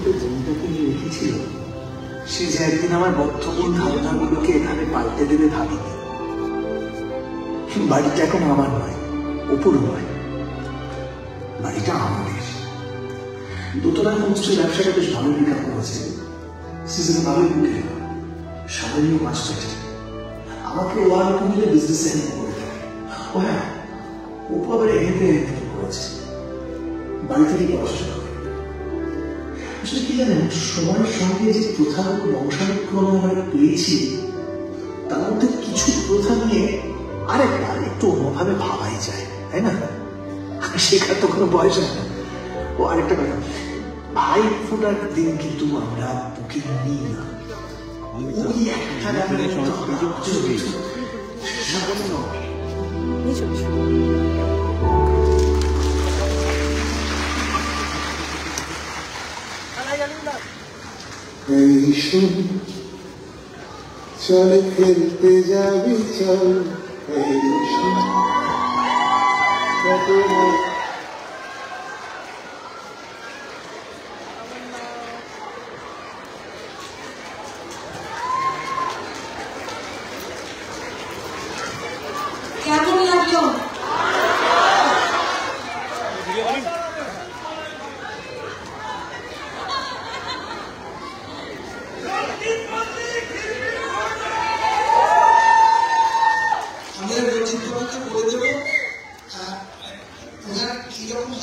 করে জমিটাকে নিয়ে রেখেছিল, সে যে একদিন আমার বদ্ধমূল ধারণাগুলোকে এভাবে পাল্টে দেবে ভাবিনি। বাড়িটা এখন আমার নয়, অপুরও নয়, বাড়িটা আমাদের। দোতলার হোমস্টের ব্যবসাটা বেশ ভালো বিকাশ করেছে, সিজনে ভালোই উঠে সবাইও মাছ পেটে আমাকে ওয়ার মিলে বিজনেসে হেল্প করে দেয়। ও হ্যাঁ, অপু আবার এহেতে করেছে, বাড়ি থেকে পড়াশোনা করে। আসলে কি জানেন, সময়ের সঙ্গে যে প্রথাগুলো বংশানুক্রমে আমরা পেয়েছি, তার মধ্যে কিছু প্রথা নিয়ে আরেকবার একটু অন্যভাবে ভাবাই যায়, তাই না? শেখার তো কোনো বয়স হয় না। ও আরেকটা কথা, ভাই ফোটার দিন কিন্তু আমরা বুকে নিই না। চল খেলতে যাবি, চল কেমন লাগলো?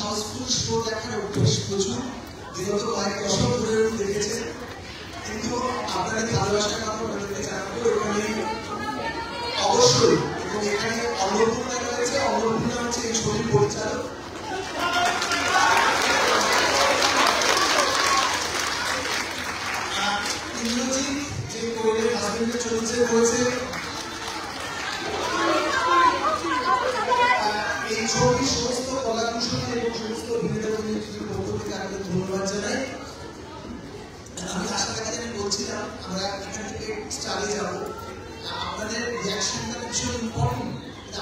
হাউসফুল শো দেখার অভ্যেস প্রচুর, বিগত কয়েক দশক ধরে দেখেছে, কিন্তু আপনাদের ভালোবাসার কথা বলতে জানাবো। এখানে অবশ্যই এবং এখানে অন্নপূর্ণা রয়েছে, অন্নপূর্ণা হচ্ছে এই ছবির পরিচালক। ইন্দ্রজিৎ যে কোয়েলের হাজবেন্ডের চরিত্রে রয়েছে। এই ছবির সমস্ত কলাকুশলী এবং সমস্ত অভিনেতাদের পক্ষ থেকে আমাদের ধন্যবাদ জানাই। আমি আশা রাখি, আমি বলছিলাম আমরা এখান থেকে চালিয়ে যাবো, আপনাদের রিয়াকশনটা ভীষণ ইম্পর্টেন্ট।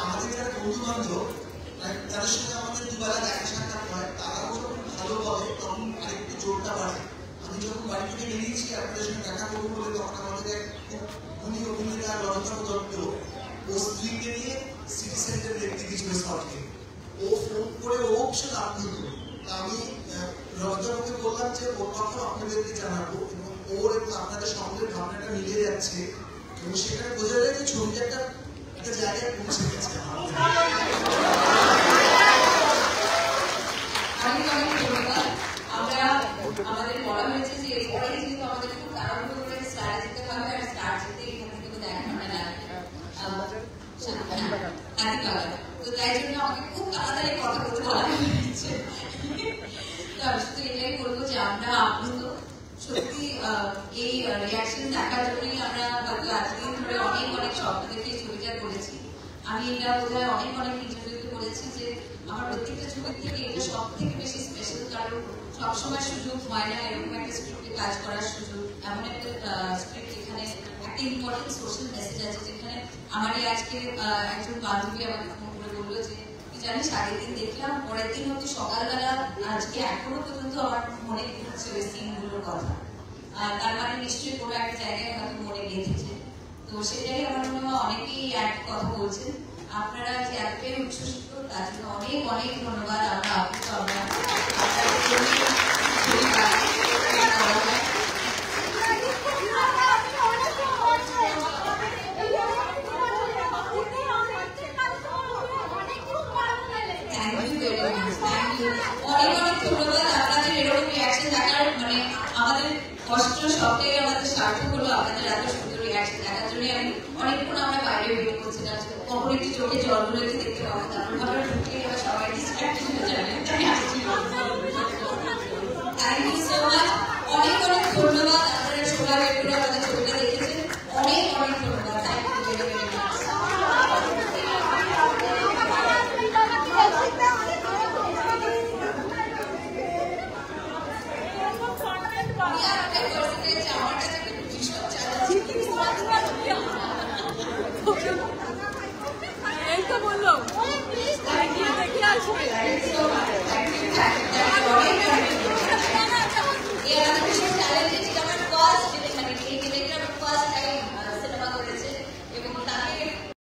আমাদের যারা বন্ধু বান্ধব, যাদের সঙ্গে আমাদের দুবেলা দেখা সাক্ষাৎ হয়, তারাও যখন ভালো বলে তখন আরেকটু জোরটা বাড়ে। আমি যখন বাড়ি থেকে বেরিয়েছি আপনাদের সঙ্গে দেখা করবো বলে, তখন আমাদের উনি অভিনেতা রণতম দত্ত ও স্ত্রীকে নিয়ে সিটি সেন্টারে দেখতে গেছিল শর্টকে। ও ফোন করে ও ভীষণ আপ্লুত। আমি রণতমকে বললাম যে ওর কথা আপনাদেরকে জানাবো, এবং ওর এবং আপনাদের সঙ্গে ভাবনাটা মিলে যাচ্ছে, এবং সেখানে বোঝা যায় যে ছবিটা একটা জায়গায় পৌঁছে গেছে। আমাদের বলা হয়েছে যে এরপরে যেহেতু আমাদের খুব তাড়াহুড়ো করে স্টার যেতে হবে, আর স্টার যেতে এখান থেকে তো 1 ঘন্টা লাগবে, তো তাই জন্য আমাকে খুব তাড়াতাড়ি কথা বলতে বলা হয়েছে। তো আমি শুধু এটাই বলবো যে আমরা আপ্লুত সত্যি এই রিয়াকশন দেখার জন্যই আমরা হয়তো এতদিন ধরে অনেক অনেক স্বপ্ন দেখে ছবিটা করেছি। আমি এটা বোধহয় অনেক ইন্টারভিউতে বলেছি যে আমার প্রত্যেকটা ছবির থেকে এটা সব থেকে বেশি স্পেশাল, কারণ সবসময় সুযোগ হয় না এরকম একটা স্ক্রিপ্টে কাজ করার সুযোগ। এমন একটা স্ক্রিপ্ট যেখানে একটা ইম্পর্টেন্ট সোশ্যাল মেসেজ আছে, যেখানে আমারই আজকে একজন বান্ধবী আমাকে ফোন করে বললো যে জানিস আগের দিন দেখলাম, পরের দিন হচ্ছে সকালবেলা আজকে এখনো পর্যন্ত আমার মনে ঘুরছে ওই সিনগুলোর কথা। তার মানে নিশ্চয়ই কোনো একটা জায়গায় হয়তো মনে গেঁথেছে। তো সেটাই আমার মনে হয় অনেকেই এক কথা বলছেন। আপনারা যে এতটাই উচ্ছ্বসিত, তার জন্য অনেক ধন্যবাদ। আমরা আপ্লুত, আমরা অনেক ধন্যবাদ আপনাদের এরকম রিয়াকশন দেখার, মানে আমাদের কষ্ট সবটাই আমাদের সার্থক হলো আপনাদের এত সুন্দর রিয়াকশন দেখার জন্য। আমি অনেকক্ষণ আমরা বাইরে ওয়েট করছিলাম কখন একটু চোখে জলগুলো একটু দেখতে পাবো, তারপর ভাবে ঢুকে এবার সবাই ডিস্ট্রাক্ট হয়ে যাবে। থ্যাংক ইউ সো মাচ, অনেক ধন্যবাদ। আপনারা সবাই এগুলো আমাদের